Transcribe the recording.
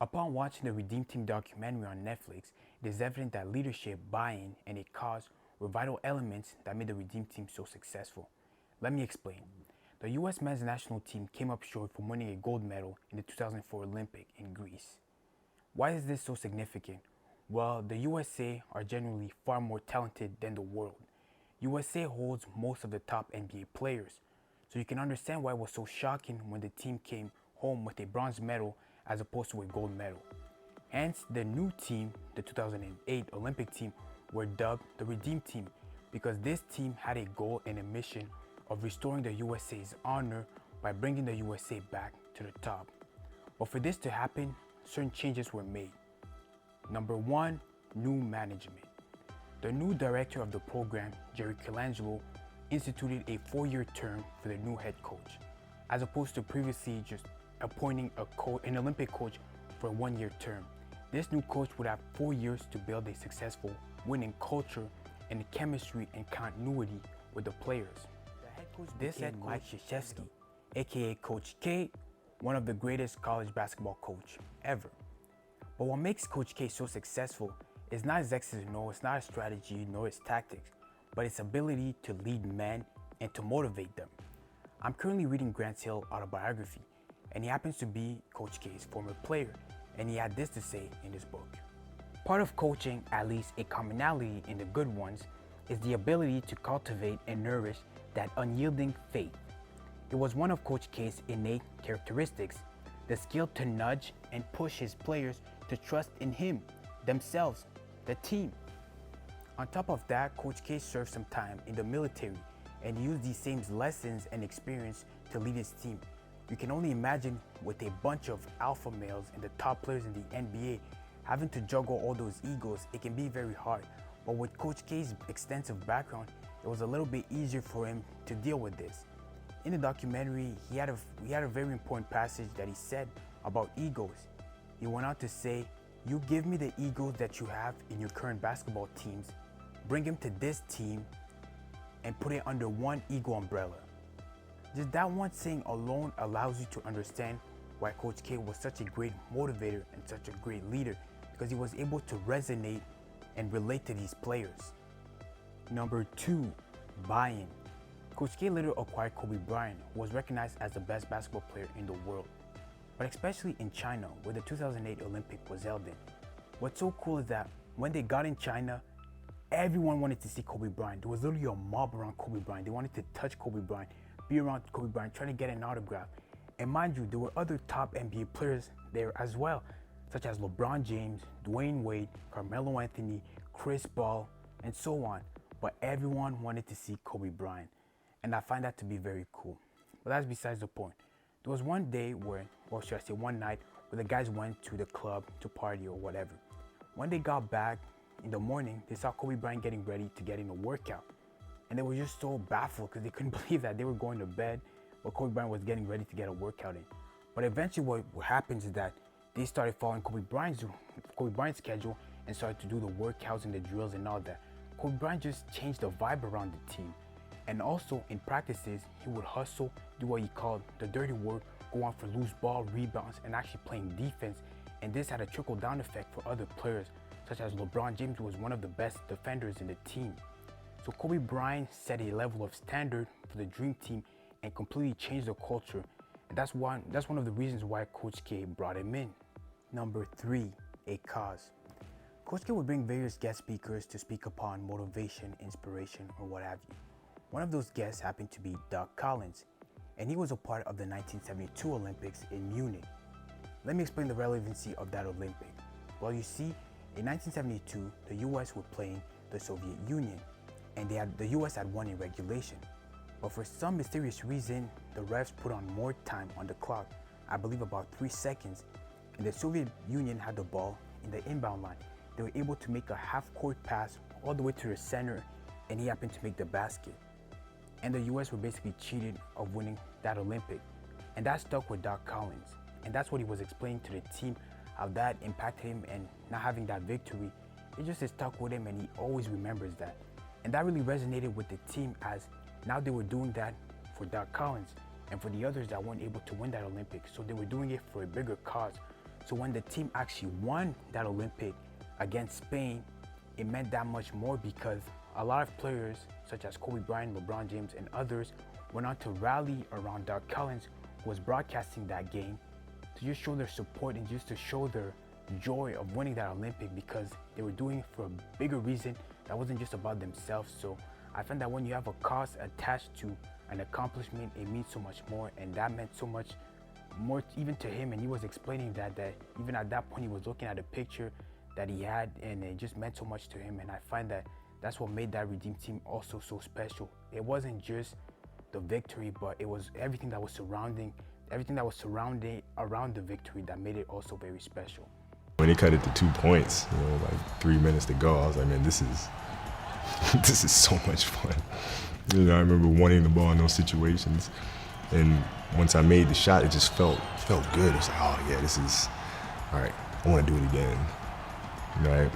Upon watching the Redeem Team documentary on Netflix, it is evident that leadership, buy-in, and a cause were vital elements that made the Redeem Team so successful. Let me explain. The US men's national team came up short from winning a gold medal in the 2004 Olympic in Greece. Why is this so significant? Well, the USA are generally far more talented than the world. USA holds most of the top NBA players, so you can understand why it was so shocking when the team came home with a bronze medal as opposed to a gold medal. Hence, the new team, the 2008 Olympic team, were dubbed the Redeem Team because this team had a goal and a mission of restoring the USA's honor by bringing the USA back to the top. But for this to happen, certain changes were made. Number one, new management. The new director of the program, Jerry Colangelo, instituted a 4-year term for the new head coach, as opposed to previously just appointing an Olympic coach for a 1-year term. This new coach would have 4 years to build a successful winning culture and chemistry and continuity with the players. The head coach became Mike Krzyzewski, aka Coach K, one of the greatest college basketball coach ever. But what makes Coach K so successful is not his X's and O's, it's not his strategy nor his tactics, but his ability to lead men and to motivate them. I'm currently reading Grant Hill's autobiography, and he happens to be Coach K's former player, and he had this to say in his book. Part of coaching, at least a commonality in the good ones, is the ability to cultivate and nourish that unyielding faith. It was one of Coach K's innate characteristics, the skill to nudge and push his players to trust in him, themselves, the team. On top of that, Coach K served some time in the military and used these same lessons and experience to lead his team. You can only imagine with a bunch of alpha males and the top players in the NBA having to juggle all those egos, it can be very hard. But with Coach K's extensive background, it was a little bit easier for him to deal with this. In the documentary, he had a very important passage that he said about egos. He went on to say, "You give me the egos that you have in your current basketball teams, bring them to this team, and put it under one ego umbrella." Just that one saying alone allows you to understand why Coach K was such a great motivator and such a great leader, because he was able to resonate and relate to these players. Number two, buy-in. Coach K later acquired Kobe Bryant, who was recognized as the best basketball player in the world, but especially in China, where the 2008 Olympic was held in. What's so cool is that when they got in China, everyone wanted to see Kobe Bryant. There was literally a mob around Kobe Bryant. They wanted to touch Kobe Bryant, be around Kobe Bryant, trying to get an autograph. And mind you, there were other top NBA players there as well, such as LeBron James, Dwayne Wade, Carmelo Anthony, Chris Paul, and so on. But everyone wanted to see Kobe Bryant. And I find that to be very cool. But that's besides the point. There was one day where, or should I say one night, where the guys went to the club to party or whatever. When they got back in the morning, they saw Kobe Bryant getting ready to get in a workout. And they were just so baffled because they couldn't believe that they were going to bed while Kobe Bryant was getting ready to get a workout in. But eventually what happens is that they started following Kobe Bryant's schedule and started to do the workouts and the drills and all that. Kobe Bryant just changed the vibe around the team. And also in practices, he would hustle, do what he called the dirty work, go on for loose ball, rebounds, and actually playing defense. And this had a trickle-down effect for other players, such as LeBron James, who was one of the best defenders in the team. So Kobe Bryant set a level of standard for the Dream Team and completely changed the culture. And that's one of the reasons why Coach K brought him in. Number three, a cause. Coach K would bring various guest speakers to speak upon motivation, inspiration, or what have you. One of those guests happened to be Doc Collins, and he was a part of the 1972 Olympics in Munich. Let me explain the relevancy of that Olympic. Well, you see, in 1972, the US were playing the Soviet Union, and the US had won in regulation. But for some mysterious reason, the refs put on more time on the clock, I believe about 3 seconds, and the Soviet Union had the ball in the inbound line. They were able to make a half-court pass all the way to the center, and he happened to make the basket. And the US were basically cheated of winning that Olympic. And that stuck with Doc Collins. And that's what he was explaining to the team, how that impacted him, and not having that victory, it just stuck with him and he always remembers that. And that really resonated with the team, as now they were doing that for Doc Collins and for the others that weren't able to win that Olympic. So they were doing it for a bigger cause. So when the team actually won that Olympic against Spain, it meant that much more because a lot of players such as Kobe Bryant, LeBron James, and others went on to rally around Doug Collins, who was broadcasting that game, to just show their support and just to show their joy of winning that Olympic, because they were doing it for a bigger reason that wasn't just about themselves. So I found that when you have a cause attached to an accomplishment, it means so much more, and that meant so much more even to him. And he was explaining that even at that point he was looking at a picture that he had, and it just meant so much to him. And I find that that's what made that Redeem Team also so special. It wasn't just the victory, but it was everything that was surrounding around the victory that made it also very special. When they cut it to 2 points, like 3 minutes to go, I was like, man, this is this is so much fun. I remember wanting the ball in those situations, and once I made the shot, it just felt good. It was like, oh yeah, this is all right. I want to do it again, right?